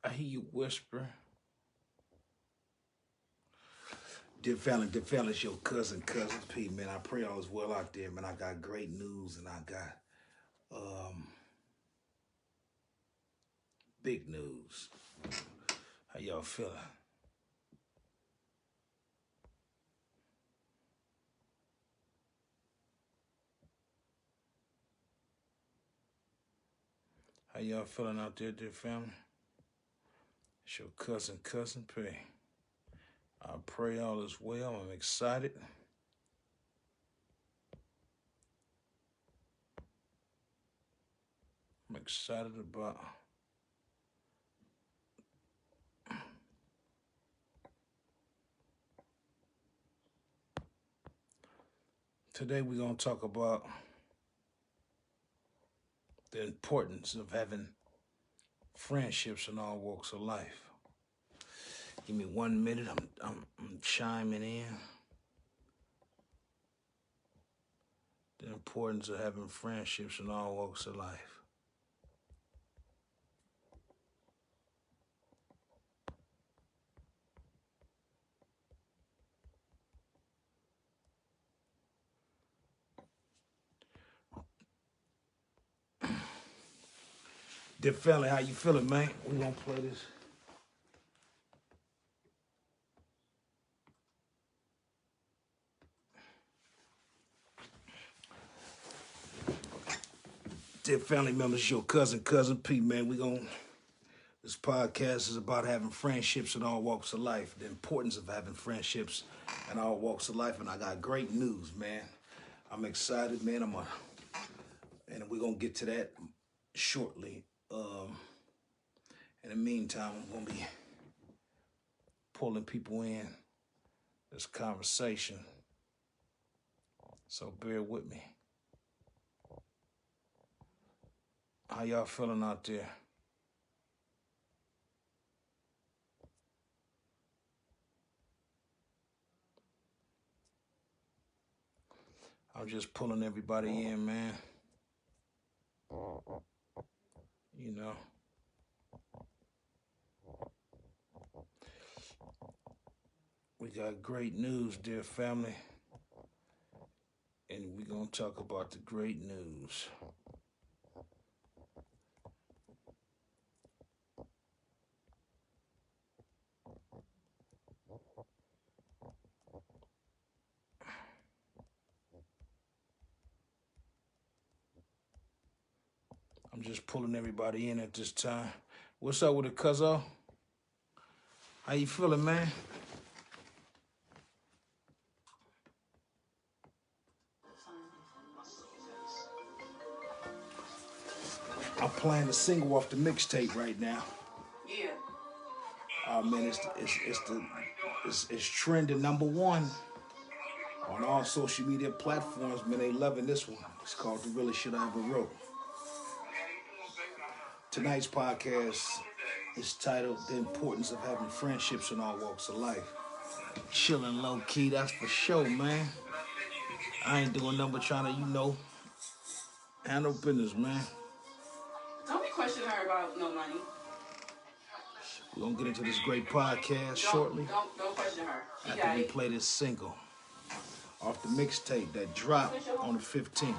I hear you whisper. Dear family, it's your cousin P, man. I pray all is well out there, man. I got great news and I got big news. How y'all feeling? How y'all feeling out there, dear family? It's your cousin P. I pray all is well. I'm excited. I'm excited about today. We're gonna talk about the importance of having friendships in all walks of life. Give me 1 minute. I'm chiming in. The importance of having friendships in all walks of life. Dear family, how you feeling, man? We gonna play this. Dear family members, your cousin P, man. This podcast is about having friendships in all walks of life. The importance of having friendships in all walks of life, and I got great news, man. I'm excited, man. And we're gonna get to that shortly. In the meantime, I'm gonna be pulling people in this conversation. So bear with me. How y'all feeling out there? I'm just pulling everybody in, man. You know. We got great news, dear family. And we're going to talk about the great news. I'm just pulling everybody in at this time. What's up with it, cuzzo? How you feeling, man? I'm playing the single off the mixtape right now. Yeah. Oh man, it's trending #1 on all social media platforms. Man, they loving this one. It's called The Realest Shit I Ever Wrote. Tonight's podcast is titled The Importance of Having Friendships in All Walks of Life. Chilling low key, that's for sure, man. I ain't doing nothing but trying to, handle business, man. Don't be questioning her about no money. We're gonna get into this great podcast shortly. Don't question her. After we play this single off the mixtape that dropped on the 15th.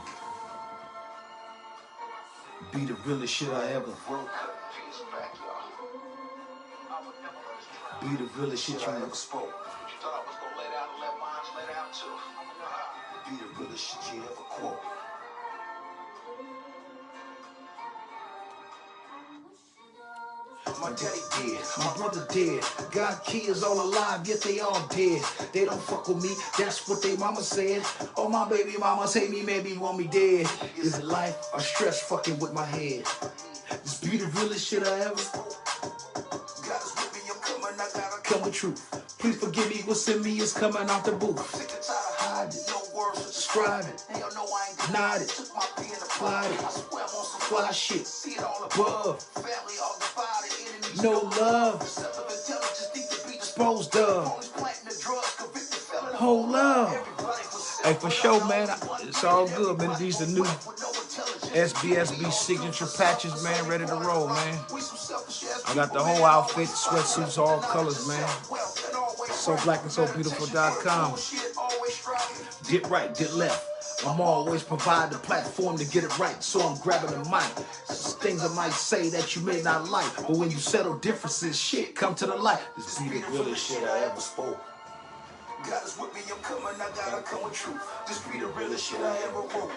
Be the realest shit I ever wrote. Be the realest shit you ever spoke. Be the realest shit you ever quote. My daddy dead, my brother dead. Got kids all alive, yet they all dead. They don't fuck with me, that's what they mama said. Oh, my baby mamas hate me, maybe want me dead. Is it life or stress fucking with my head? This be the realest shit I ever. God is with me, I'm coming, I gotta come with truth. Please forgive me, what's in me is coming out the booth. Sick and tired of hiding, no words to describe it. Hell no, I ain't denied it. Took my pen and applied it. I swear I'm on some fly shit. See it all above. Family all divided. No love, disposed of. Whole love. Hey, for sure, man. It's all good, man. These are new SBSB signature patches, man, ready to roll, man. I got the whole outfit, sweatsuits, all colors, man. So black and so beautiful.com. Get right, get left. I'm always provide the platform to get it right, so I'm grabbing the mic. Things I might say that you may not like, but when you settle differences, shit come to the light. This be the realest shit I ever spoke. God is with me, I'm coming, I gotta come with truth. This be the realest shit I ever wrote.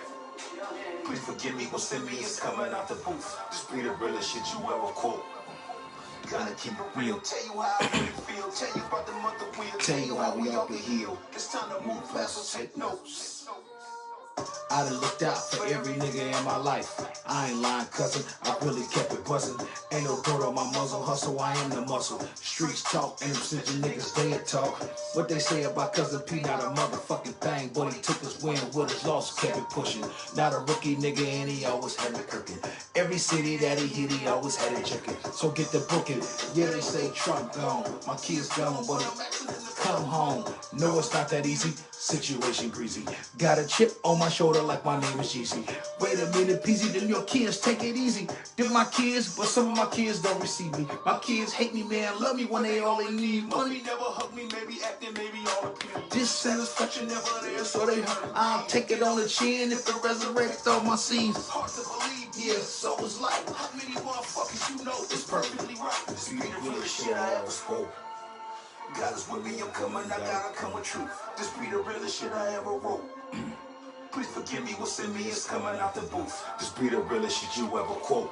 Please forgive me, what's in me is coming out the booth. This be the realest shit you ever quote. Gotta keep it real, tell you how I really feel, tell you about the mother wheel, tell you how we all can heal. It's time to move fast, so take notes. I done looked out for every nigga in my life. I ain't lying, cousin, I really kept it buzzing. Ain't no dirt on my muzzle, hustle, I am the muscle. Streets talk, and them snitching niggas, they talk. What they say about cousin P, not a motherfucking thing. But he took his win with his loss, kept it pushing. Not a rookie nigga, and he always had it cooking. Every city that he hit, he always had it checking. So get the booking. Yeah, they say Trump gone, my kids gone, but come home. No, it's not that easy. Situation greasy. Got a chip on my shoulder like my name is GC. Wait a minute, PZ, then your kids take it easy. They're my kids, but some of my kids don't receive me. My kids hate me, man, love me when they all they need. Money never hug me, maybe acting, maybe all appeal. Dissatisfaction never there, so they hurt. I'll take it on the chin if it resurrects all my seeds. It's hard to believe, yeah, so it's life. How many motherfuckers you know is perfectly right? This be the realest shit I ever spoke. God is with me, I'm coming, I gotta come with truth. This be the realest shit I ever wrote. Please forgive me, what's in me is coming out the booth. This be the realest shit you ever quote.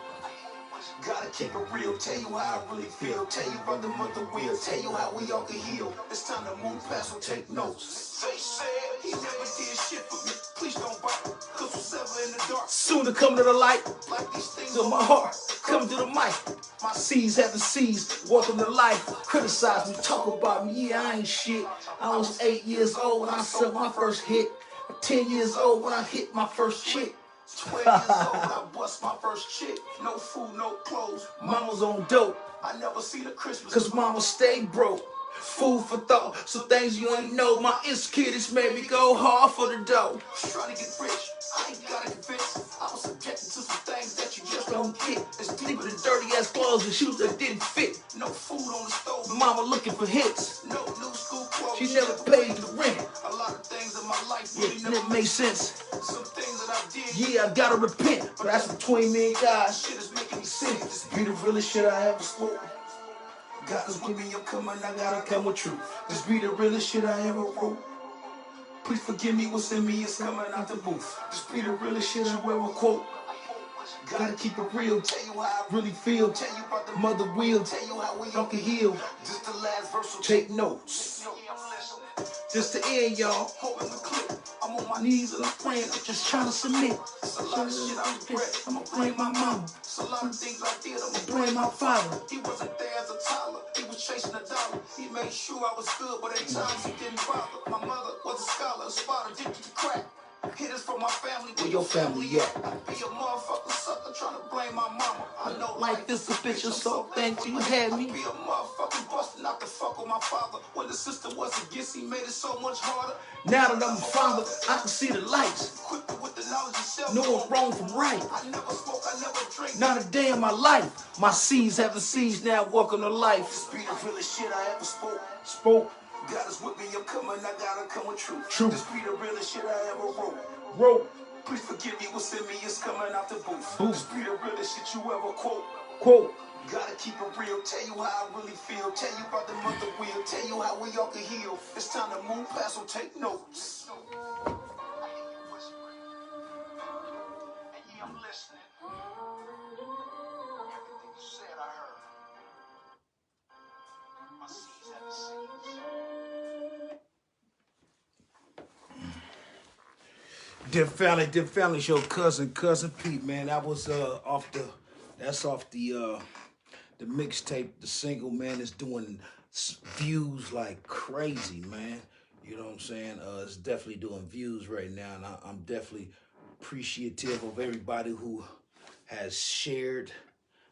Gotta keep it real, tell you how I really feel. Tell you about the mother wheel, tell you how we all can heal. It's time to move past, so take notes. They said he never did shit for me, please don't bite. Cause we're ever in the dark, soon to come to the light. Like these things on my heart, come to the mic. My C's having C's, welcome to life. Criticize me, talk about me, yeah, I ain't shit. I was 8 years old when I sold my first hit. 10 years old when I hit my first chick. 12 years old when I bust my first chick. No food, no clothes, mama's on dope. I never seen a Christmas cause mama stayed broke. Food for thought, so things you ain't know. My insecurities made me go hard for the dough. Trying to get rich, I ain't gotta convince. I was subjected to some things that you just don't get. It's deeper than dirty ass clothes and shoes that didn't fit. No food on the stove, mama looking for hits. No new school clothes, she never paid the rent. A lot of things in my life really never made sense. Some things that I did, yeah, I gotta repent. But that's between me and God, shit is making me sick. This be the realest shit I ever spoke. God is with me, I'm coming, I gotta come with truth. This be the realest shit I ever wrote. Please forgive me, what's in me is coming out the booth. This be the realest shit I ever quote. Gotta keep it real, tell you how I really feel. Tell you about the mother wheel, tell you how we all can heal. This the last verse, so take notes. This the end, y'all. Holding the clip. I'm on my knees and I'm praying. I'm just trying to submit. It's a lot of shit I regret. I'ma blame my mama. It's a lot of things I did. I'ma blame my father. He wasn't there as a toddler. He was chasing a dollar. He made sure I was good, but at times he didn't bother. My mother was a scholar, a spot addicted to crack. Hit us from my family. Where your family at? Be a motherfucker sucker trying to blame my mama. I know like this a bitch, so thankful you had me. Be a motherfucking bustin' not to fuck with my father. When the system was against, he made it so much harder. Now that I'm a father, I can see the lights. Quick with the knowledge of self. Know I'm wrong from right. I never smoke, I never drink. Not a day in my life. My C's having C's now, welcome to life. This be the realest shit I ever spoke. God is with me, I'm coming, I gotta come with truth. This be the realest shit I ever wrote. Please forgive me, what's in me is coming out the booth. This be the realest shit you ever quote. Gotta keep it real, tell you how I really feel. Tell you about the mother wheel, tell you how we all can heal. It's time to move past, so take notes. And yeah, I'm listening. Everything you said, I heard. My C's have C's. Dear family show, cousin Pete, man. That was off the mixtape, the single, man. It's doing views like crazy, man. You know what I'm saying? It's definitely doing views right now, and I'm definitely appreciative of everybody who has shared,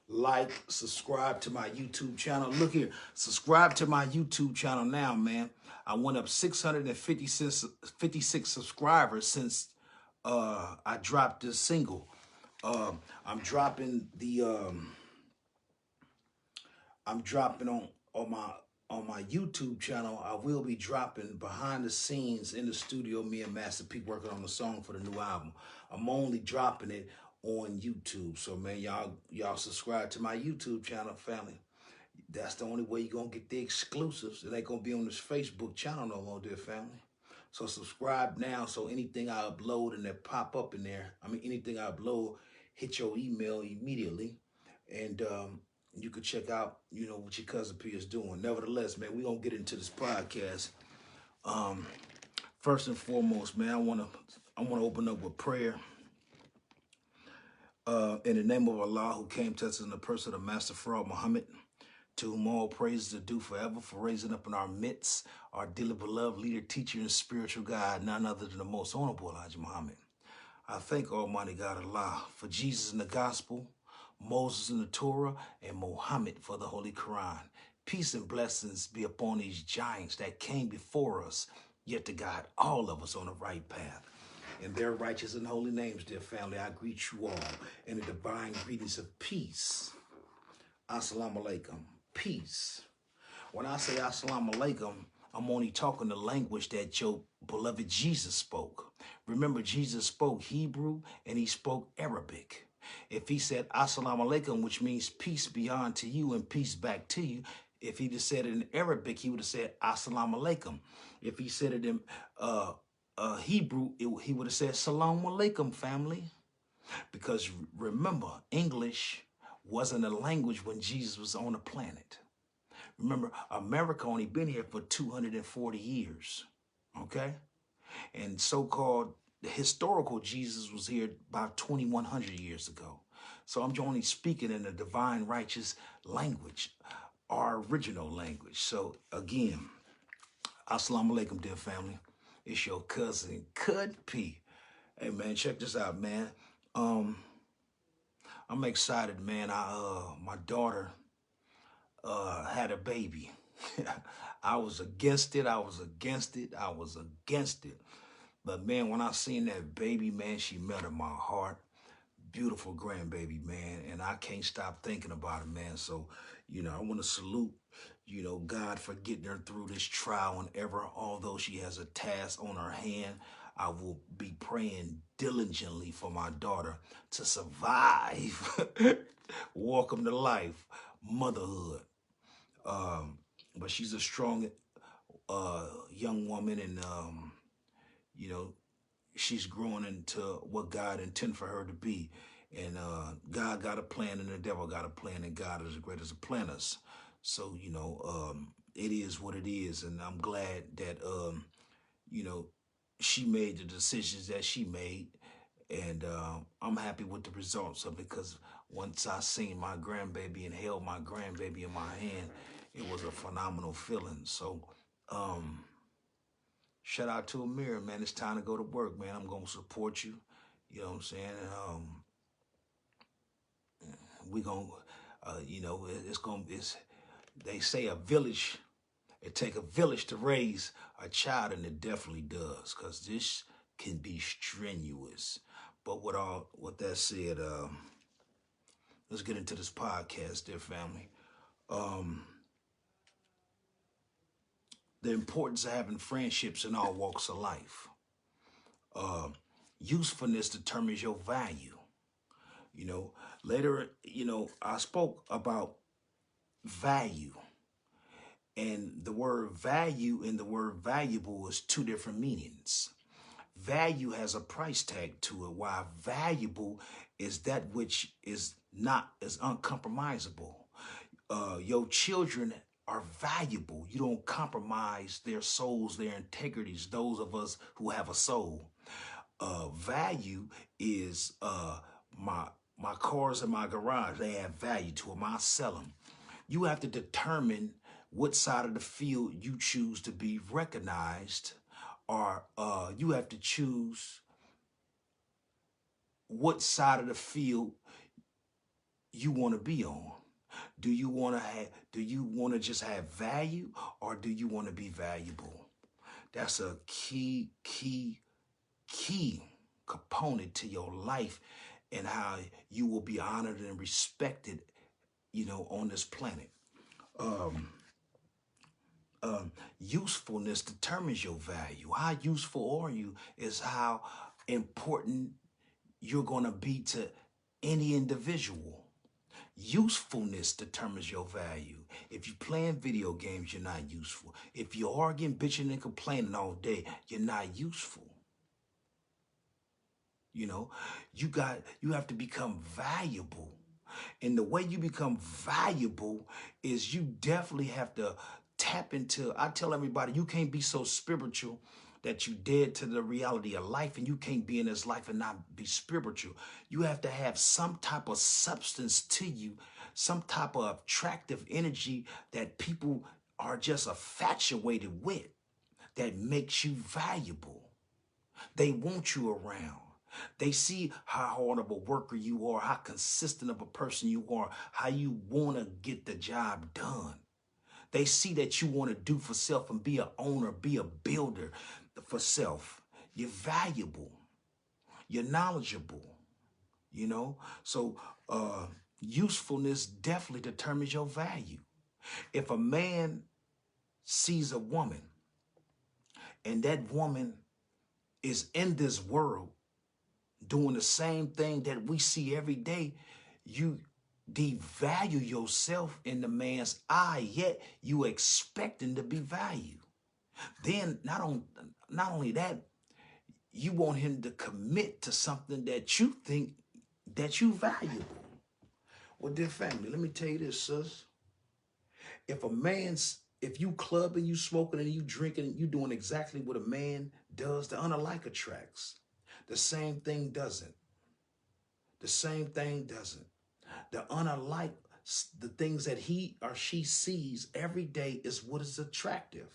like, subscribe to my YouTube channel. Look here, subscribe to my YouTube channel now, man. I went up 656 subscribers since I dropped this single. I'm dropping the I'm dropping on my YouTube channel. I will be dropping behind the scenes in the studio. Me and Master P working on the song for the new album. I'm only dropping it on YouTube. So man, y'all subscribe to my YouTube channel, family. That's the only way you're gonna get the exclusives. It ain't gonna be on this Facebook channel no more, dear family. So subscribe now so anything I upload and that pop up in there, anything I upload, hit your email immediately. And you could check out, what your cousin P is doing. Nevertheless, man, we gonna get into this podcast. First and foremost, man, I wanna open up with prayer. In the name of Allah, who came to us in the person of Master Farad Muhammad, to whom all praises are due forever, for raising up in our midst our dearly beloved leader, teacher, and spiritual guide, none other than the most honorable Elijah Muhammad. I thank Almighty God Allah for Jesus in the gospel, Moses in the Torah, and Muhammad for the Holy Quran. Peace and blessings be upon these giants that came before us, yet to guide all of us on the right path. In their righteous and holy names, dear family, I greet you all in the divine greetings of peace. Assalamu alaikum. Peace. When I say assalamu alaikum, I'm only talking the language that your beloved Jesus spoke. Remember, Jesus spoke Hebrew and he spoke Arabic. If he said assalamu alaikum, which means peace be unto you and peace back to you, if he just said it in Arabic, he would have said assalamu alaikum. If he said it in Hebrew, he would have said salam alaikum, family. Because remember, English wasn't a language when Jesus was on the planet. Remember, America only been here for 240 years, okay? And so-called historical Jesus was here about 2,100 years ago. So I'm only speaking in the divine righteous language, our original language. So again, assalamu alaikum, dear family. It's your cousin, Cud P. Hey, man, check this out, man. I'm excited, man. My daughter had a baby. I was against it. But man, when I seen that baby, man, she melted my heart. Beautiful grandbaby, man. And I can't stop thinking about it, man. So, I want to salute, God for getting her through this trial and error. Although she has a task on her hand, I will be praying diligently for my daughter to survive, welcome to life, motherhood. But she's a strong young woman, and she's growing into what God intended for her to be. And God got a plan, and the devil got a plan, and God is as great as the planners. So it is what it is, and I'm glad that she made the decisions that she made, and I'm happy with the results of it, because once I seen my grandbaby and held my grandbaby in my hand, it was a phenomenal feeling. So shout out to Amir, man. It's time to go to work, man. I'm going to support you. You know what I'm saying? We going to, they say a village, it take a village to raise a child, and it definitely does, because this can be strenuous. But with that said, let's get into this podcast, dear family. The importance of having friendships in all walks of life. Usefulness determines your value. Later, I spoke about value. And the word value and the word valuable is two different meanings. Value has a price tag to it, while valuable is that which is uncompromisable. Your children are valuable. You don't compromise their souls, their integrities, those of us who have a soul. Value is my cars in my garage. They have value to them. I sell them. You have to determine what side of the field you choose to be recognized, or you have to choose what side of the field you want to be on. Do you want to just have value, or do you want to be valuable? That's a key component to your life and how you will be honored and respected, on this planet. Um, Usefulness determines your value. How useful are you is how important you're going to be to any individual. Usefulness determines your value. If you're playing video games, you're not useful. If you're arguing, bitching, and complaining all day, you're not useful. You have to become valuable. And the way you become valuable is you definitely have to tap into, I tell everybody, you can't be so spiritual that you dead to the reality of life, and you can't be in this life and not be spiritual. You have to have some type of substance to you, some type of attractive energy that people are just infatuated with, that makes you valuable. They want you around. They see how hard of a worker you are, how consistent of a person you are, how you want to get the job done. They see that you want to do for self and be an owner, be a builder for self. You're valuable. You're knowledgeable, So usefulness definitely determines your value. If a man sees a woman and that woman is in this world doing the same thing that we see every day, you devalue yourself in the man's eye, yet you expect him to be valued. Then not only that, you want him to commit to something that you think that you valuable. Well, dear family, let me tell you this, sis. If you clubbing, you smoking, and you drinking, you doing exactly what a man does, the unalike attracts. The same thing doesn't. The same thing doesn't. The unalike, the things that he or she sees every day is what is attractive.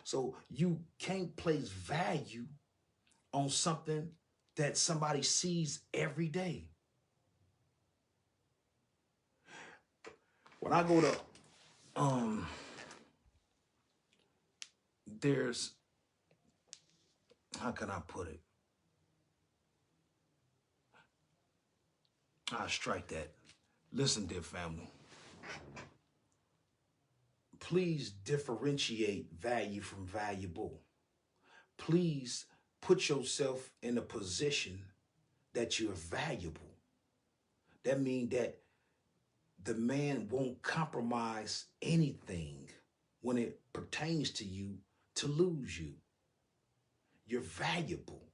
So you can't place value on something that somebody sees every day. When I go to, there's, how can I put it? I'll strike that. Listen, dear family. Please differentiate value from valuable. Please put yourself in a position that you're valuable. That means that the man won't compromise anything when it pertains to you to lose you. You're valuable.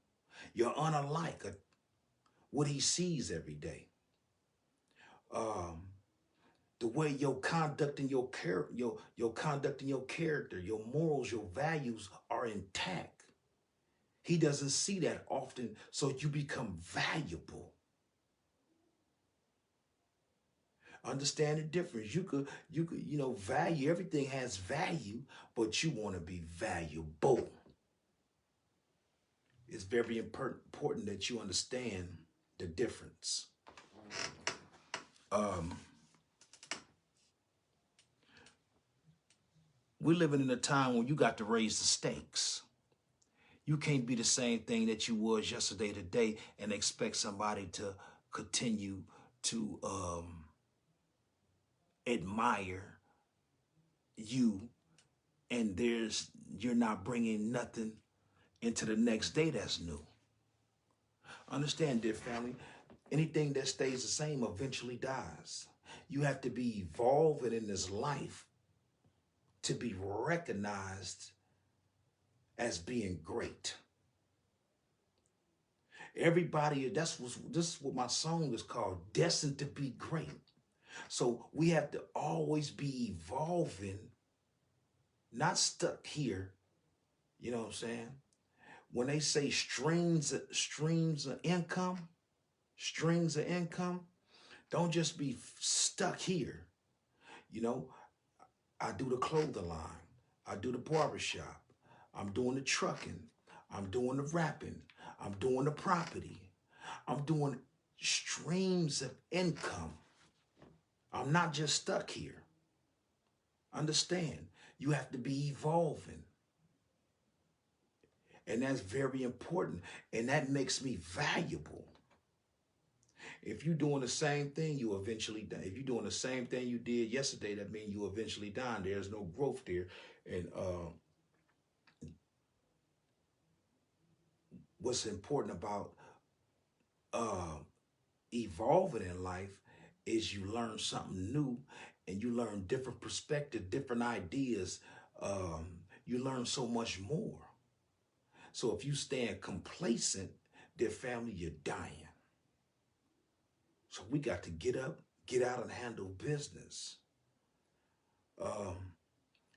You're unlike what he sees every day. The way your conduct and your conduct and your character, your morals, your values are intact. He doesn't see that often, so you become valuable. Understand the difference. You could, value, everything has value, but you want to be valuable. It's very important that you understand the difference. We're living in a time when you got to raise the stakes. You can't be the same thing that you was yesterday, today, and expect somebody to continue to admire you, and you're not bringing nothing into the next day that's new. Understand, dear family, anything that stays the same eventually dies. You have to be evolving in this life to be recognized as being great. Everybody, this is what my song is called, Destined to Be Great. So we have to always be evolving, not stuck here. You know what I'm saying? When they say streams of income, don't just be stuck here. I do the clothing line. I do the barbershop. I'm doing the trucking. I'm doing the rapping. I'm doing the property. I'm doing streams of income. I'm not just stuck here. Understand, you have to be evolving. And that's very important. And that makes me valuable. If you're doing the same thing, you eventually die. If you're doing the same thing you did yesterday, that means you eventually die. There's no growth there. And what's important about uh, evolving in life is you learn something new and you learn different perspective, different ideas. You learn so much more. So if you stand complacent, dear family, you're dying. So we got to get up, get out and handle business. Um,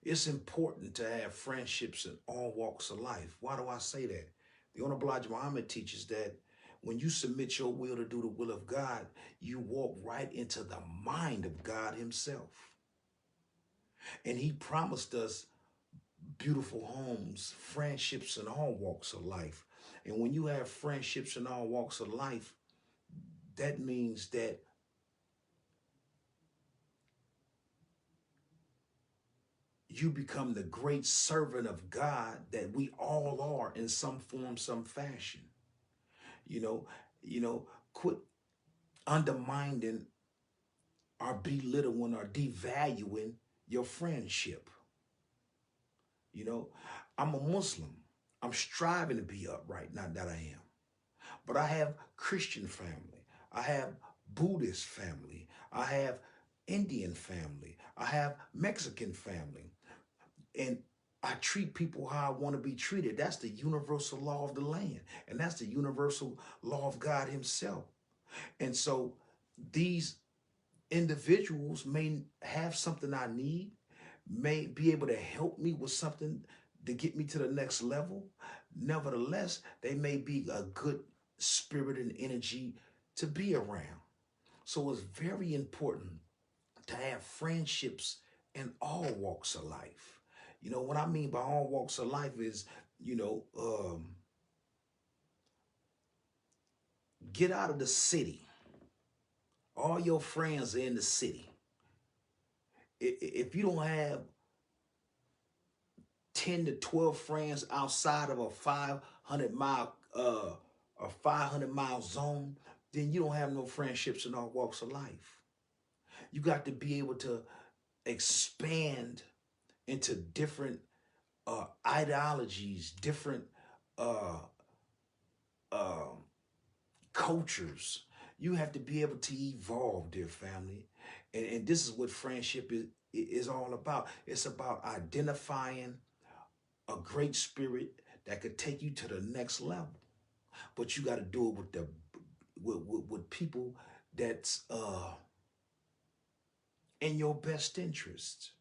it's important to have friendships in all walks of life. Why do I say that? The Honorable Elijah Muhammad teaches that when you submit your will to do the will of God, you walk right into the mind of God himself. And he promised us beautiful homes, friendships in all walks of life. And when you have friendships in all walks of life, that means that you become the great servant of God that we all are in some form, some fashion. You know, quit undermining or belittling or devaluing your friendship. You know, I'm a Muslim. I'm striving to be upright, not that I am. But I have Christian family. I have Buddhist family. I have Indian family. I have Mexican family. And I treat people how I want to be treated. That's the universal law of the land. And that's the universal law of God himself. And so these individuals may have something I need, may be able to help me with something to get me to the next level. Nevertheless, they may be a good spirit and energy to be around. So it's very important to have friendships in all walks of life. You know, what I mean by all walks of life is, you know, get out of the city. All your friends are in the city. If you don't have 10 to 12 friends outside of a 500 mile zone, then you don't have no friendships in all walks of life. You got to be able to expand into different ideologies, different uh, uh, cultures. You have to be able to evolve, dear family. And this is what friendship is all about. It's about identifying a great spirit that could take you to the next level. But you got to do it with people that's in your best interest.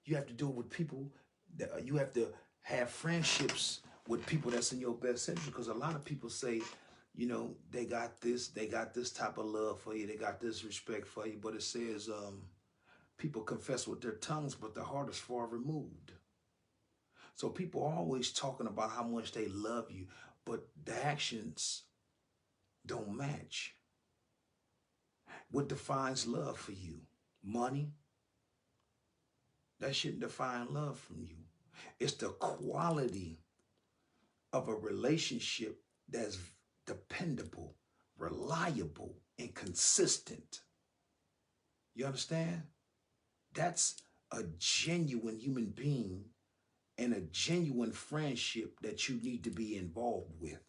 You have to do it with people that you have to have friendships with people that's in your best interest. Because a lot of people say, you know, they got this type of love for you, they got this respect for you, but it says people confess with their tongues, but their heart is far removed. So people are always talking about how much they love you, but the actions don't match. What defines love for you? Money? That shouldn't define love from you. It's the quality of a relationship that's dependable, reliable, and consistent. You understand? That's a genuine human being and a genuine friendship that you need to be involved with.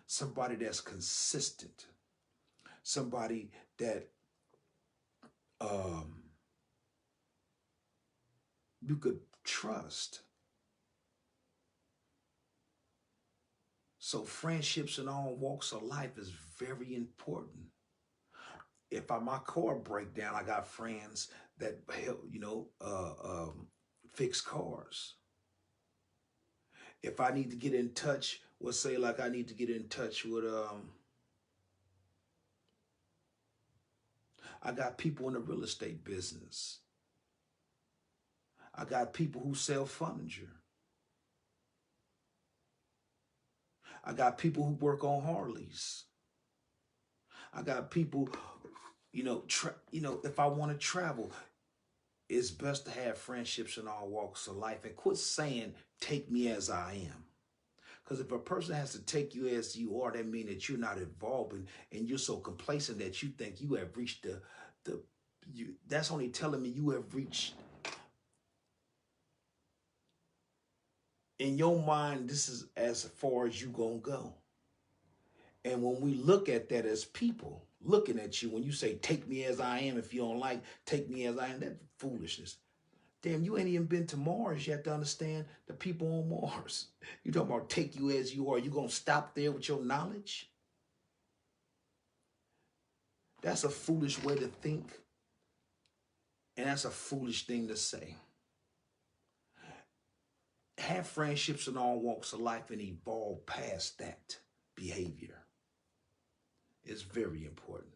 Somebody that's consistent. Somebody that um, you could trust. So friendships in all walks of life is very important. If my car break down, I got friends that help, fix cars. If I need to get in touch, let's say like I need to get in touch with, I got people in the real estate business. I got people who sell furniture. I got people who work on Harleys. I got people, if I want to travel, it's best to have friendships in all walks of life and quit saying, take me as I am. Because if a person has to take you as you are, that means that you're not evolving and you're so complacent that you think you have reached that's only telling me you have reached, in your mind, this is as far as you gonna go. And when we look at that as people looking at you, when you say, take me as I am, if you don't like, take me as I am, that's foolishness. Damn, you ain't even been to Mars yet to understand the people on Mars. You talking about take you as you are. You gonna stop there with your knowledge? That's a foolish way to think. And that's a foolish thing to say. Have friendships in all walks of life and evolve past that behavior. It's very important.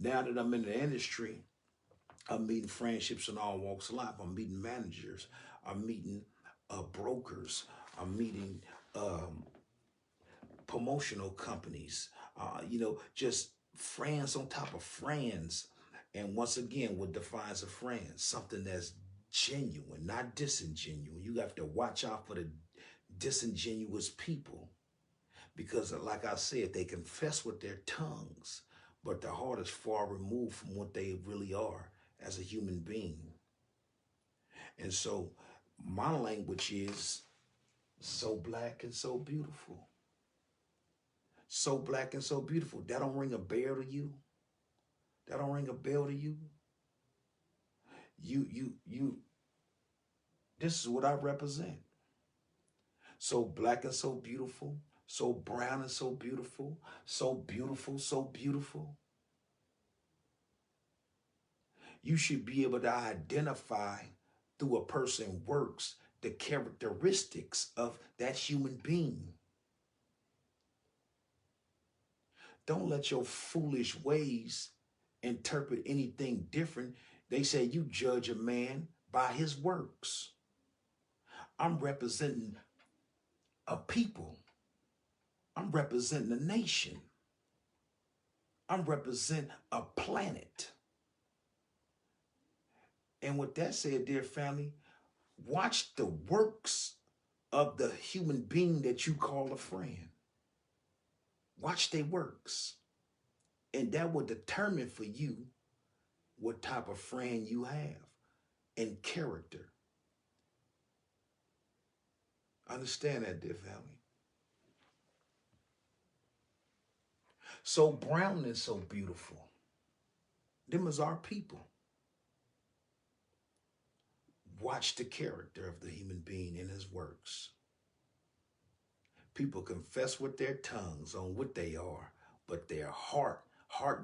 Now that I'm in the industry, I'm meeting friendships in all walks of life. I'm meeting managers. I'm meeting brokers. I'm meeting promotional companies. Just friends on top of friends. And once again, what defines a friend? Something that's genuine, not disingenuous. You have to watch out for the disingenuous people. Because like I said, they confess with their tongues, but their heart is far removed from what they really are as a human being. And so my language is so black and so beautiful. So black and so beautiful. That don't ring a bell to you? That don't ring a bell to you? This is what I represent. So black and so beautiful. So brown and so beautiful. So beautiful, so beautiful. You should be able to identify through a person's works the characteristics of that human being. Don't let your foolish ways interpret anything different. They say you judge a man by his works. I'm representing a people. I'm representing a nation. I'm representing a planet. And with that said, dear family, watch the works of the human being that you call a friend. Watch their works. And that will determine for you what type of friend you have and character. Understand that, dear family. So brown and so beautiful. Them is our people. Watch the character of the human being in his works. People confess with their tongues on what they are, but their heart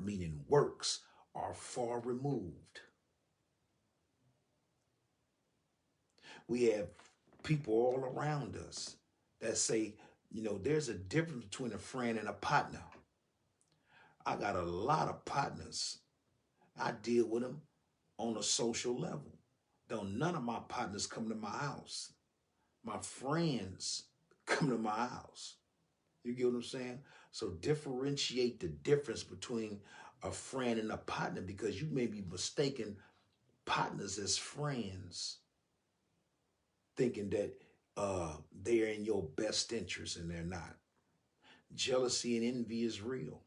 meaning works, are far removed. We have people all around us that say, there's a difference between a friend and a partner. I got a lot of partners. I deal with them on a social level. Don't none of my partners come to my house. My friends come to my house. You get what I'm saying? So differentiate the difference between a friend and a partner, because you may be mistaken partners as friends, thinking that they're in your best interest, and they're not. Jealousy and envy is real.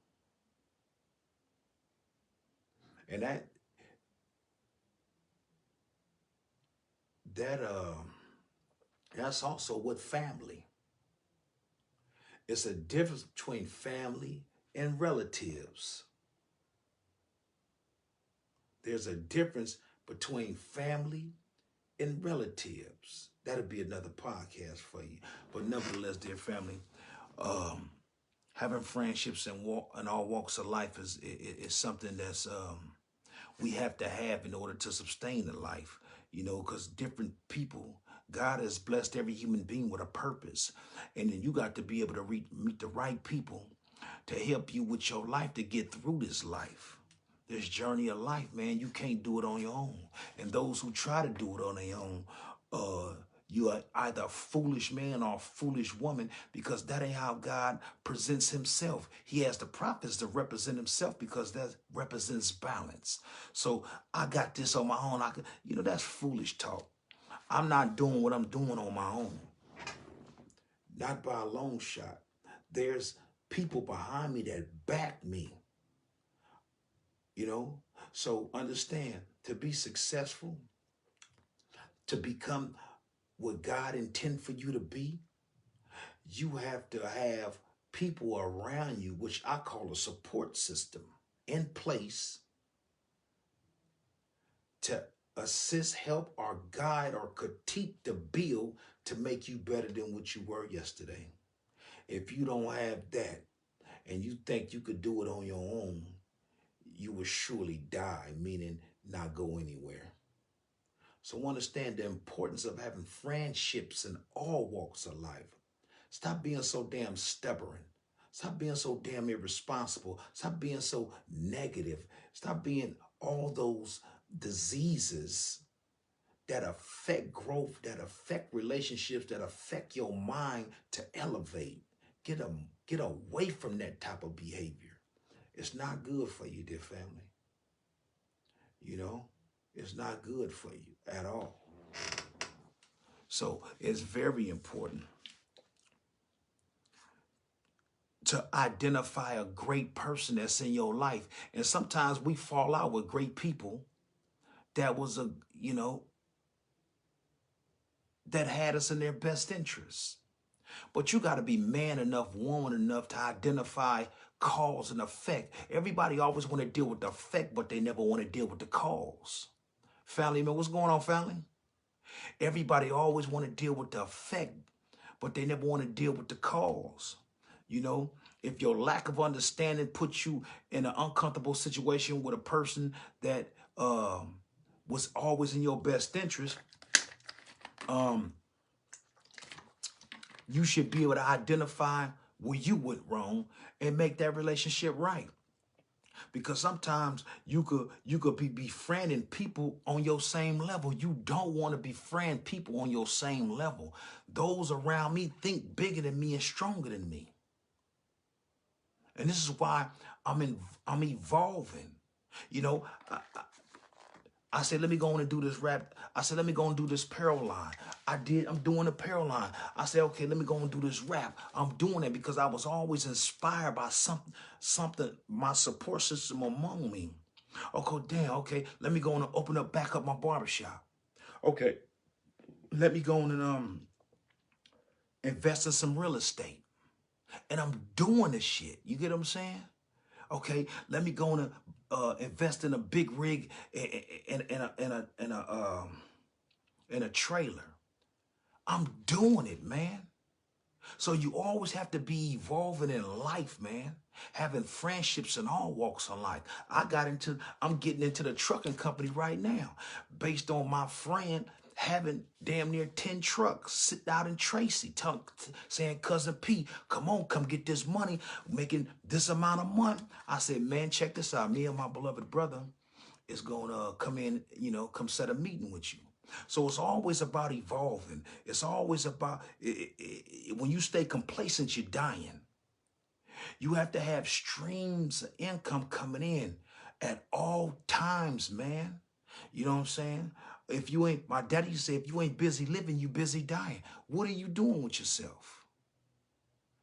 And that's also with family. It's a difference between family and relatives. There's a difference between family and relatives. That'll be another podcast for you. But nevertheless, dear family, having friendships in all walks of life is something that's we have to have in order to sustain the life. Because different people, God has blessed every human being with a purpose. And then you got to be able to meet the right people to help you with your life to get through this life. This journey of life, man, you can't do it on your own. And those who try to do it on their own, you are either a foolish man or a foolish woman, because that ain't how God presents himself. He has the prophets to represent himself, because that represents balance. So I got this on my own. That's foolish talk. I'm not doing what I'm doing on my own. Not by a long shot. There's people behind me that back me, you know? So understand, to be successful, to become what God intended for you to be, you have to have people around you, which I call a support system, in place to assist, help, or guide or critique the bill to make you better than what you were yesterday. If you don't have that and you think you could do it on your own, you will surely die, meaning not go anywhere. So understand the importance of having friendships in all walks of life. Stop being so damn stubborn. Stop being so damn irresponsible. Stop being so negative. Stop being all those diseases that affect growth, that affect relationships, that affect your mind to elevate. Get away from that type of behavior. It's not good for you, dear family. You know, it's not good for you at all. So it's very important to identify a great person that's in your life. And sometimes we fall out with great people that was that had us in their best interests. But you got to be man enough, woman enough to identify cause and effect. Everybody always want to deal with the effect, but they never want to deal with the cause. Family, man, what's going on, family? Everybody always want to deal with the effect, but they never want to deal with the cause. You know, if your lack of understanding puts you in an uncomfortable situation with a person that was always in your best interest, you should be able to identify where you went wrong and make that relationship right. Because sometimes you could be befriending people on your same level. You don't want to befriend people on your same level. Those around me think bigger than me and stronger than me. And this is why I'm evolving. You know, I said, let me go on and do this rap. I said, let me go and do this apparel line. I'm doing apparel line. I said, okay, let me go and do this rap. I'm doing it because I was always inspired by something, my support system among me. Okay, damn, okay, let me go and open up, back up my barbershop. Okay, let me go on and invest in some real estate. And I'm doing this shit. You get what I'm saying? Okay, let me go and invest in a big rig in a trailer. I'm doing it, man. So you always have to be evolving in life, man. Having friendships in all walks of life. I'm getting into the trucking company right now, based on my friend having damn near 10 trucks sitting out in Tracy, saying, Cousin P, come get this money, making this amount of money. I said, man, check this out. Me and my beloved brother is going to come in, come set a meeting with you. So it's always about evolving. It's always about, when you stay complacent, you're dying. You have to have streams of income coming in at all times, man. You know what I'm saying? My daddy used to say, if you ain't busy living, you busy dying. What are you doing with yourself?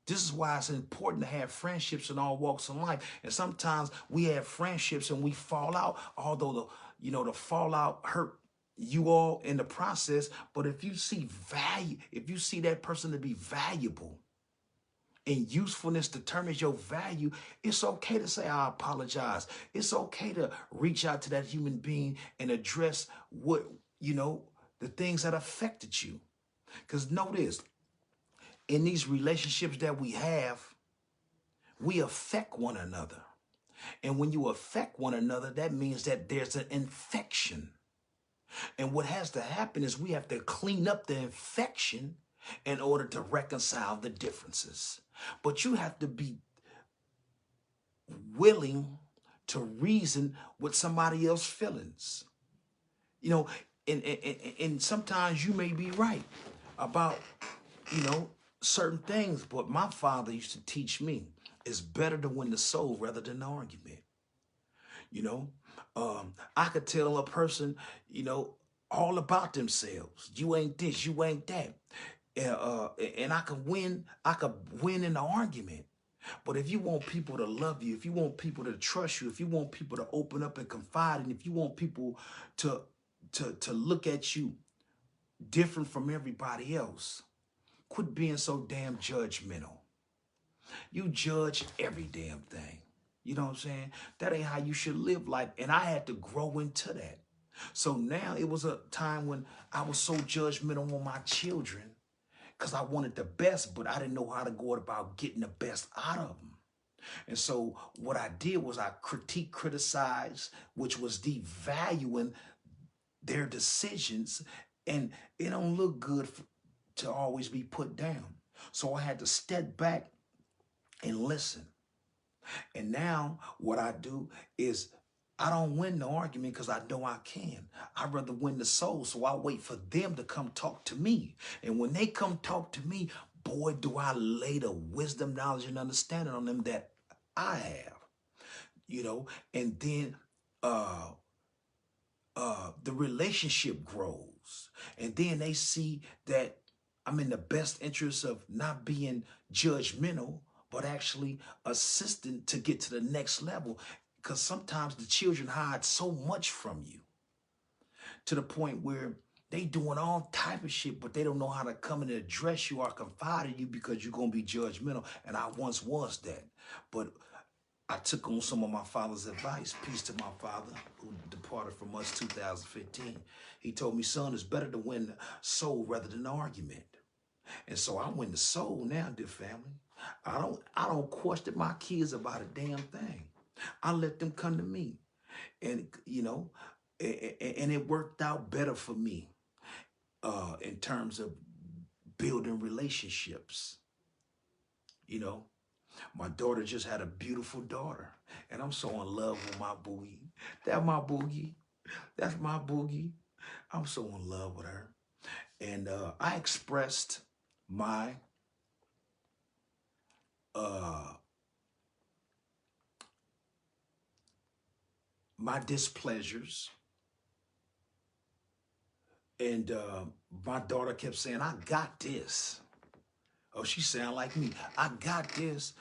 This is why it's important to have friendships in all walks of life. And sometimes we have friendships and we fall out, although the fallout hurt you all in the process. But if you see value, if you see that person to be valuable, and usefulness determines your value, it's okay to say, I apologize. It's okay to reach out to that human being and address the things that affected you. Because know this, in these relationships that we have, we affect one another. And when you affect one another, that means that there's an infection. And what has to happen is we have to clean up the infection in order to reconcile the differences. But you have to be willing to reason with somebody else's feelings. And sometimes you may be right about, certain things. But my father used to teach me, it's better to win the soul rather than the argument. I could tell a person, all about themselves. You ain't this, you ain't that. And I could win in the argument. But if you want people to love you, if you want people to trust you, if you want people to open up and confide, and if you want people to look at you different from everybody else, quit being so damn judgmental. You judge every damn thing. You know what I'm saying? That ain't how you should live life. And I had to grow into that. So now it was a time when I was so judgmental on my children because I wanted the best, but I didn't know how to go about getting the best out of them. And so what I did was I criticized, which was devaluing their decisions. And it don't look good to always be put down. So I had to step back and listen. And now what I do is I don't win the argument because I know I can. I'd rather win the soul, so I wait for them to come talk to me. And when they come talk to me, boy, do I lay the wisdom, knowledge, and understanding on them that I have. You know, and then the relationship grows. And then they see that I'm in the best interest of not being judgmental, but actually assisting to get to the next level. Because sometimes the children hide so much from you to the point where they doing all type of shit, but they don't know how to come and address you or confide in you because you're going to be judgmental. And I once was that. But I took on some of my father's advice. Peace to my father who departed from us 2015. He told me, son, it's better to win the soul rather than the argument. And so I win the soul now, dear family. I don't question my kids about a damn thing. I let them come to me. And, you know, and it worked out better for me in terms of building relationships. You know, my daughter just had a beautiful daughter. And I'm so in love with my boogie. That's my boogie. That's my boogie. I'm so in love with her. And I expressed my my displeasures. And my daughter kept saying, I got this. Oh, she sound like me. I got this.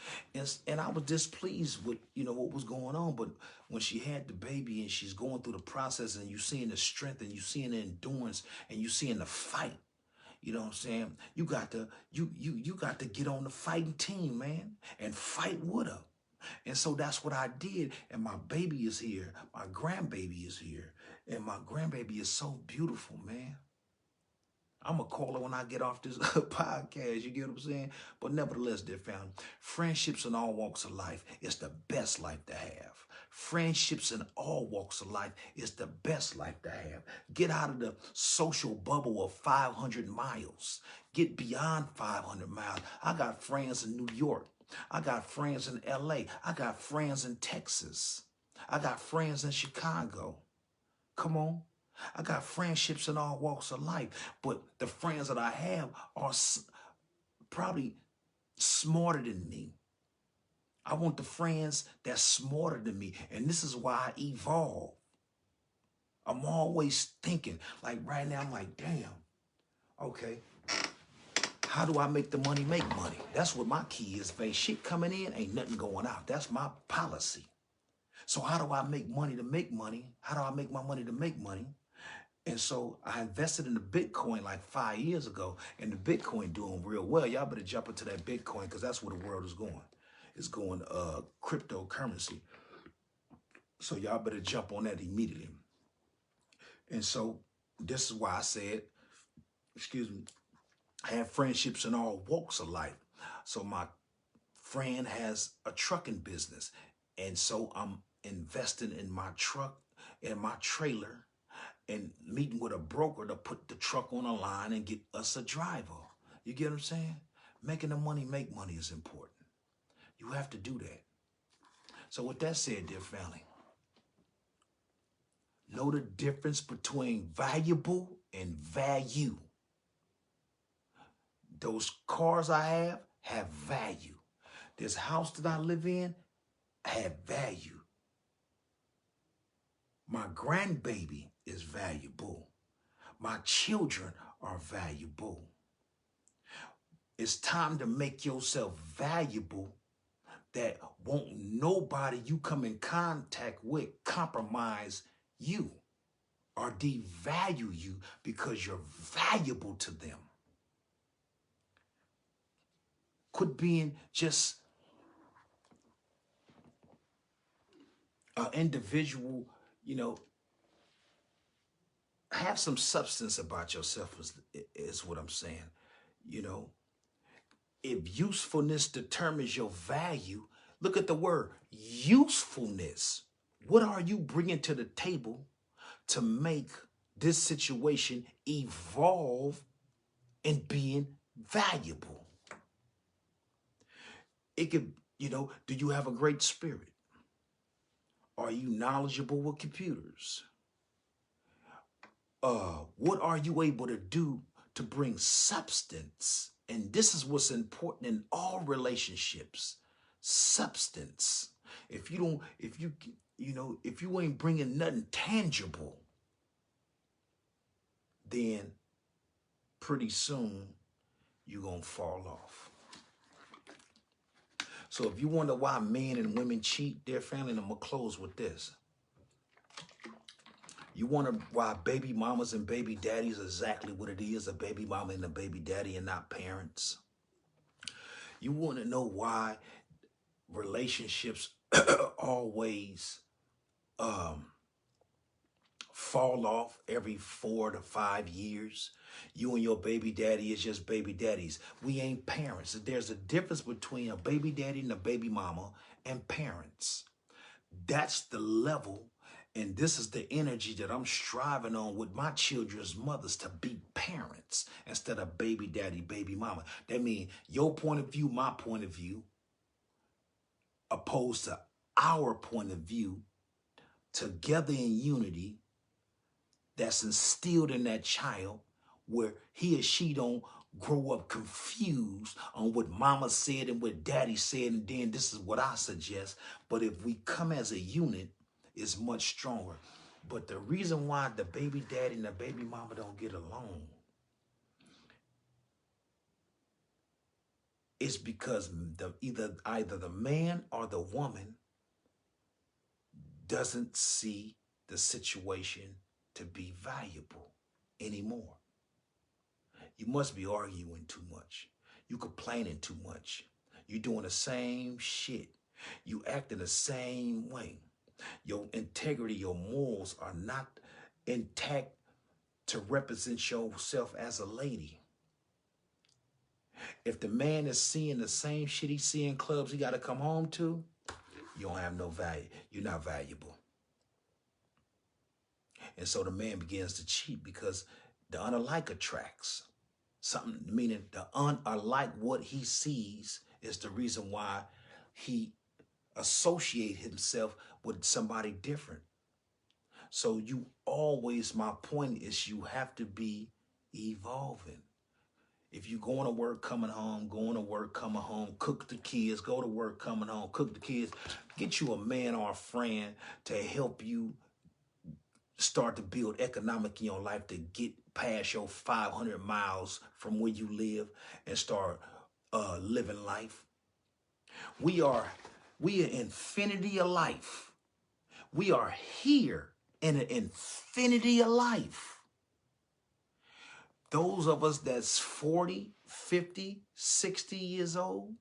And I was displeased with, you know, what was going on. But when she had the baby and she's going through the process and you seeing the strength and you seeing the endurance and you seeing the fight, you know what I'm saying? You got to get on the fighting team, man, and fight with her. And so that's what I did. And my baby is here. My grandbaby is here. And my grandbaby is so beautiful, man. I'm going to call her when I get off this podcast. You get what I'm saying? But nevertheless, dear family, friendships in all walks of life is the best life to have. Friendships in all walks of life is the best life to have. Get out of the social bubble of 500 miles. Get beyond 500 miles. I got friends in New York. I got friends in LA. I got friends in Texas. I got friends in Chicago. Come on. I got friendships in all walks of life, but the friends that I have are probably smarter than me. I want the friends that's smarter than me, and this is why I evolve. I'm always thinking, like right now, I'm like, damn, okay, how do I make the money make money? That's what my key is. If ain't shit coming in, ain't nothing going out. That's my policy. So how do I make money to make money? How do I make my money to make money? And so I invested in the Bitcoin like 5 years ago, and the Bitcoin doing real well. Y'all better jump into that Bitcoin because that's where the world is going. It's going cryptocurrency. So y'all better jump on that immediately. And so this is why I said, excuse me, I have friendships in all walks of life. So my friend has a trucking business. And so I'm investing in my truck and my trailer and meeting with a broker to put the truck on a line and get us a driver. You get what I'm saying? Making the money make money is important. You have to do that. So with that said, dear family, know the difference between valuable and value. Those cars I have value. This house that I live in have value. My grandbaby is valuable. My children are valuable. It's time to make yourself valuable that won't nobody you come in contact with compromise you or devalue you because you're valuable to them. Quit being just an individual, you know, have some substance about yourself is what I'm saying. You know, if usefulness determines your value, look at the word usefulness. What are you bringing to the table to make this situation evolve and being valuable? It could, you know, do you have a great spirit? Are you knowledgeable with computers? What are you able to do to bring substance? And this is what's important in all relationships, substance. If you don't, if you ain't bringing nothing tangible, then pretty soon you're going to fall off. So if you wonder why men and women cheat their family, and I'm going to close with this. You wonder why baby mamas and baby daddies are exactly what it is, a baby mama and a baby daddy and not parents. You want to know why relationships always fall off every 4 to 5 years. You and your baby daddy is just baby daddies. We ain't parents. There's a difference between a baby daddy and a baby mama and parents. That's the level, and this is the energy that I'm striving on with my children's mothers, to be parents instead of baby daddy, baby mama. That means your point of view, my point of view, opposed to our point of view, together in unity, that's instilled in that child, where he or she don't grow up confused on what mama said and what daddy said, and then this is what I suggest. But if we come as a unit, it's much stronger. But the reason why the baby daddy and the baby mama don't get along is because either the man or the woman doesn't see the situation to be valuable anymore. You must be arguing too much. You complaining too much. You doing the same shit. You acting the same way. Your integrity, your morals are not intact to represent yourself as a lady. If the man is seeing the same shit he see in clubs he got to come home to, you don't have no value. You're not valuable. And so the man begins to cheat because the unalike attracts. Something, meaning the unlike what he sees is the reason why he associate himself with somebody different. So you always, my point is, you have to be evolving. If you going to work, coming home, going to work, coming home, cook the kids, go to work, coming home, cook the kids, get you a man or a friend to help you start to build economic in your life, to get past your 500 miles from where you live and start living life. We are infinity of life. We are here in an infinity of life. Those of us that's 40, 50, 60 years old,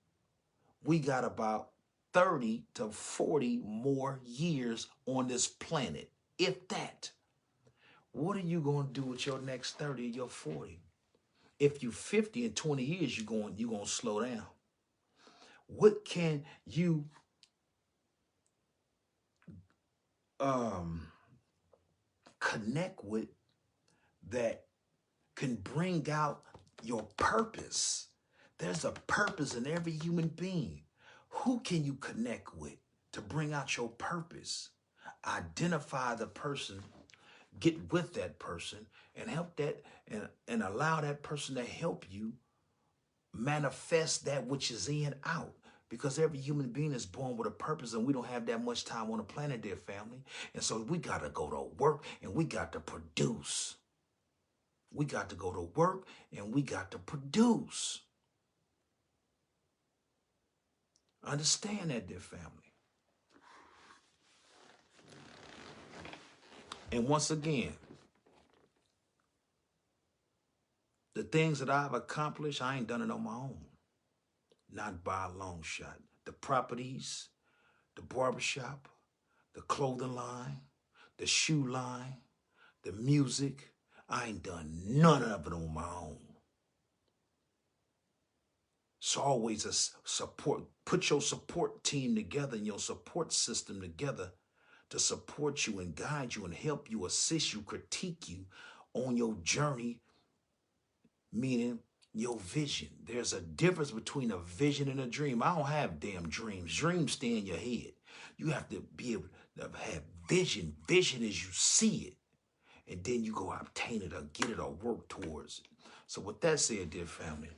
we got about 30 to 40 more years on this planet, if that. What are you going to do with your next 30 or your 40? If you're 50 in 20 years, you're going to slow down. What can you connect with that can bring out your purpose? There's a purpose in every human being. Who can you connect with to bring out your purpose? Identify the person, get with that person, and help that and allow that person to help you manifest that which is in out. Because every human being is born with a purpose, and we don't have that much time on the planet, dear family. And so we got to go to work and we got to produce. We got to go to work and we got to produce. Understand that, dear family. And once again, the things that I've accomplished, I ain't done it on my own. Not by a long shot. The properties, the barbershop, the clothing line, the shoe line, the music, I ain't done none of it on my own. It's always a support. Put your support team together and your support system together to support you and guide you and help you, assist you, critique you on your journey, meaning your vision. There's a difference between a vision and a dream. I don't have damn dreams. Dreams stay in your head. You have to be able to have vision. Vision is you see it, and then you go obtain it or get it or work towards it. So with that said, dear family,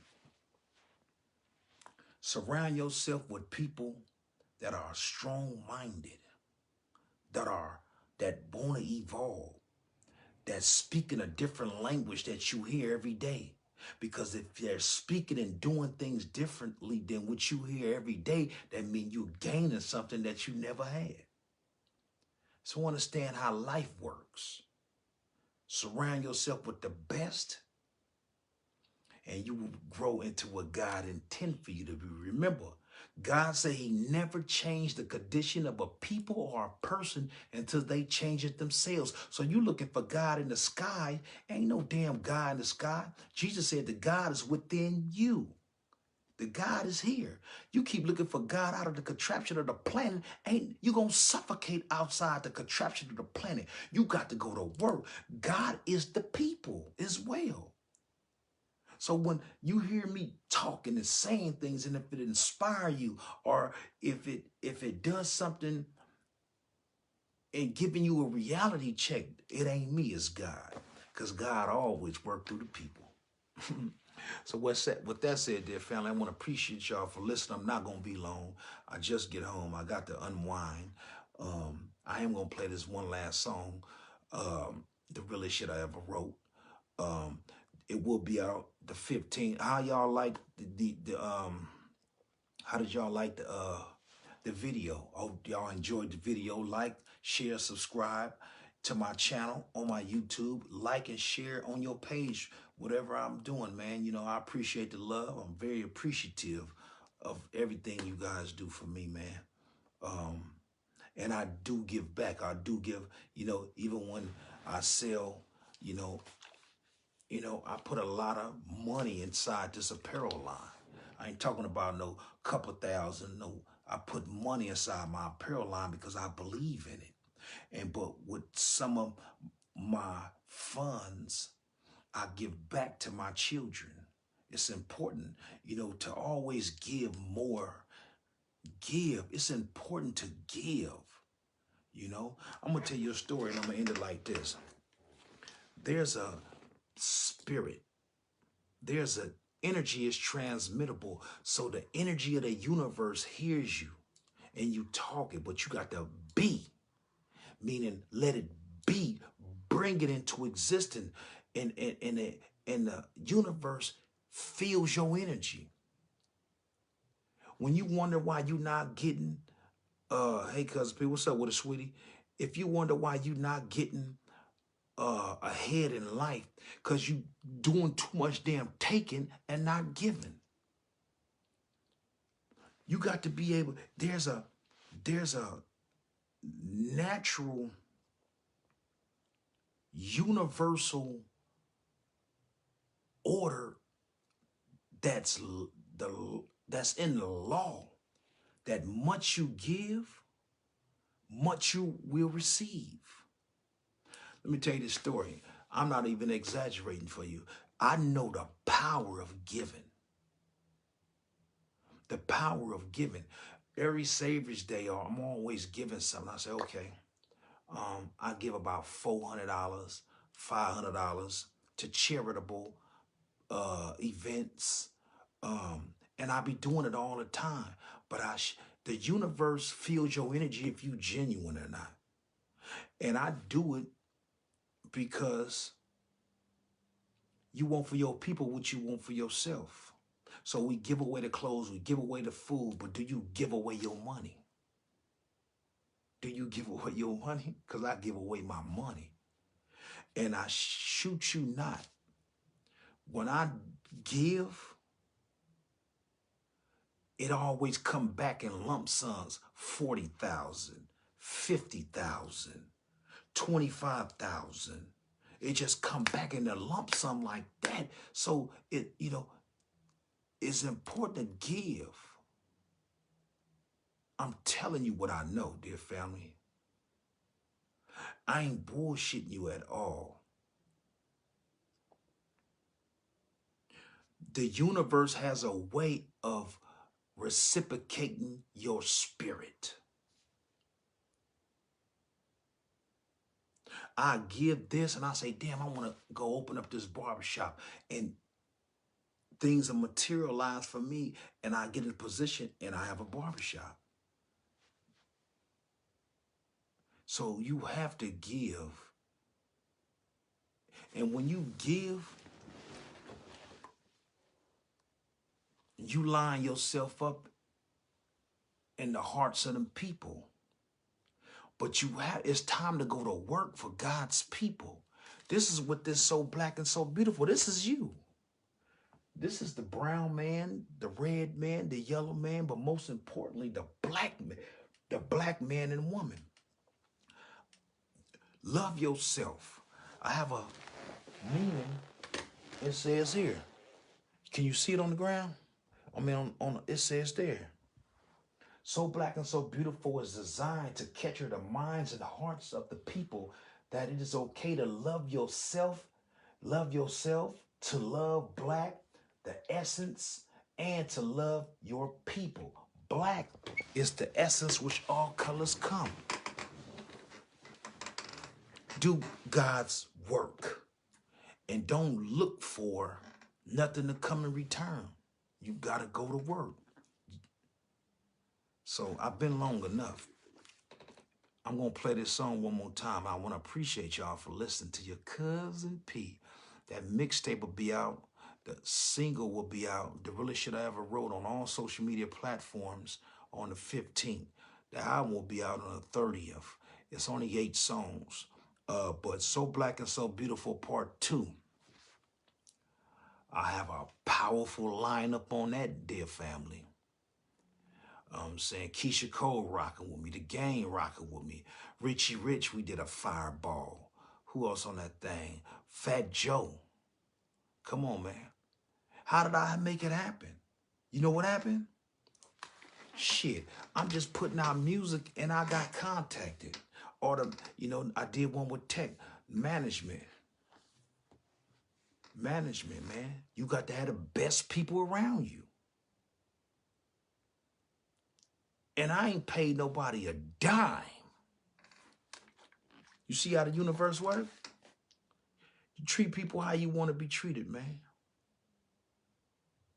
surround yourself with people that are strong-minded, that want to evolve, that speak in a different language that you hear every day. Because if they're speaking and doing things differently than what you hear every day, that means you're gaining something that you never had. So understand how life works. Surround yourself with the best, and you will grow into what God intended for you to be. Remember, God said he never changed the condition of a people or a person until they change it themselves. So you looking for God in the sky. Ain't no damn God in the sky. Jesus said the God is within you. The God is here. You keep looking for God out of the contraption of the planet. You gonna suffocate outside the contraption of the planet. You got to go to work. God is the people as well. So when you hear me talking and saying things, and if it inspires you, or if it does something and giving you a reality check, it ain't me, it's God. Because God always worked through the people. So with that said, dear family, I want to appreciate y'all for listening. I'm not going to be long. I just get home. I got to unwind. I am going to play this one last song, the realest shit I ever wrote. It will be out the 15th. How y'all like how did y'all like the video? Oh, y'all enjoyed the video. Like, share, subscribe to my channel on my YouTube. Like and share on your page, whatever I'm doing, man. You know, I appreciate the love. I'm very appreciative of everything you guys do for me, man. And I do give back. I do give, you know, even when I sell, you know, I put a lot of money inside this apparel line. I ain't talking about no couple thousand, no. I put money inside my apparel line because I believe in it. But with some of my funds, I give back to my children. It's important, you know, to always give more. Give. It's important to give, you know. I'm going to tell you a story, and I'm going to end it like this. There's a spirit. There's an energy is transmittable. So the energy of the universe hears you and you talk it, but you got to be, meaning let it be, bring it into existence. And the universe feels your energy. When you wonder why you're not getting, hey, cousin P, what's up with it, sweetie? If you wonder why you're not getting ahead in life, because you doing too much damn taking and not giving. You got to be able, there's a natural, universal order that's in the law, that much you give, much you will receive. Let me tell you this story. I'm not even exaggerating for you. I know the power of giving. The power of giving. Every Savior's Day, I'm always giving something. I say, okay, I give about $400, $500 to charitable events. And I be doing it all the time. But the universe feels your energy if you genuine or not. And I do it because You want for your people what you want for yourself. So we give away the clothes, we give away the food, but do you give away your money? Do you give away your money? Because I give away my money. And I shoot you not. When I give, it always come back in lump sums, 40,000, 50,000, 25,000. It just come back in a lump sum like that. So it's important to give. I'm telling you what I know, dear family. I ain't bullshitting you at all. The universe has a way of reciprocating your spirit. I give this and I say, damn, I want to go open up this barbershop, and things are materialized for me, and I get in a position and I have a barbershop. So you have to give. And when you give, you line yourself up in the hearts of them people. But it's time to go to work for God's people. This is what this So Black and So Beautiful. This is you. This is the brown man, the red man, the yellow man, but most importantly, the black man and woman. Love yourself. I have a meaning. It says here. Can you see it on the ground? I mean, it says there. So Black and So Beautiful is designed to capture the minds and hearts of the people that it is okay to love yourself, to love Black, the essence, and to love your people. Black is the essence which all colors come. Do God's work and don't look for nothing to come in return. You got to go to work. So I've been long enough. I'm going to play this song one more time. I want to appreciate y'all for listening to your Cousin P. That mixtape will be out. The single will be out. The Realest Shit I Ever Wrote on all social media platforms on the 15th. The album will be out on the 30th. It's only 8 songs. But So Black and So Beautiful Part 2. I have a powerful lineup on that, dear family. I'm saying Keisha Cole rocking with me, The Game rocking with me, Richie Rich, we did a fireball. Who else on that thing? Fat Joe. Come on, man. How did I make it happen? You know what happened? Shit, I'm just putting out music and I got contacted. Or I did one with tech management. Management, man. You got to have the best people around you. And I ain't paid nobody a dime. You see how the universe works? You treat people how you want to be treated, man.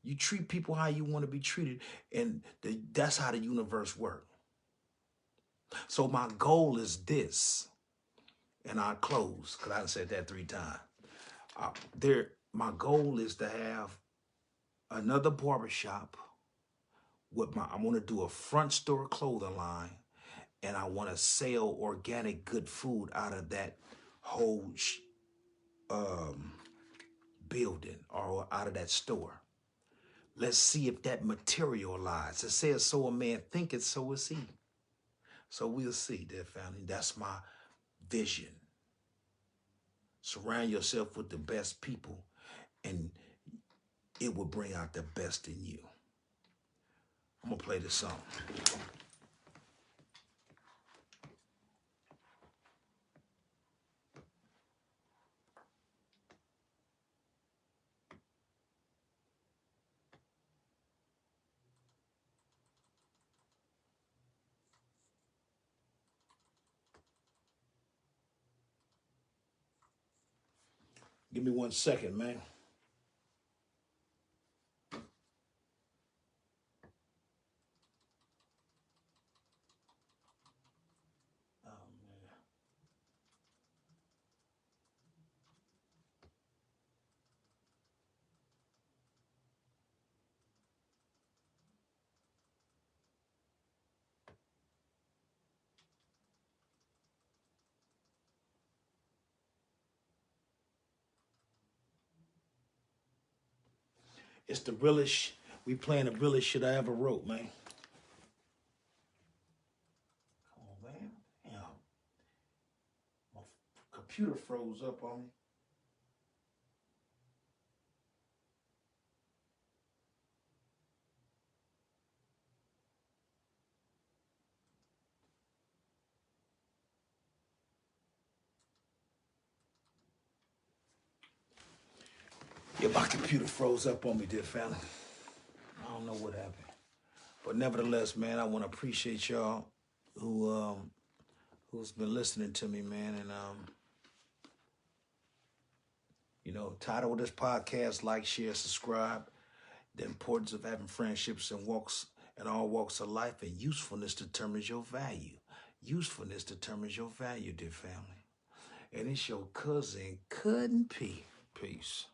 You treat people how you want to be treated, and that's how the universe works. So my goal is this, and I'll close, because I said that 3 times. My goal is to have another barbershop I want to do a front store clothing line, and I want to sell organic good food out of that whole building or out of that store. Let's see if that materializes. It says, so a man thinketh, so is he. So we'll see, dear family. That's my vision. Surround yourself with the best people, and it will bring out the best in you. I'm going to play this song. Give me 1 second, man. It's the realest. We playing the realest shit I ever wrote, man. Come on, man. Damn. My computer froze up on me. Yeah, my computer froze up on me, dear family. I don't know what happened. But nevertheless, man, I want to appreciate y'all who's been listening to me, man. And you know, title of this podcast, like, share, subscribe. The importance of having friendships and all walks of life, and usefulness determines your value. Usefulness determines your value, dear family. And it's your cousin, Cousin P. Peace.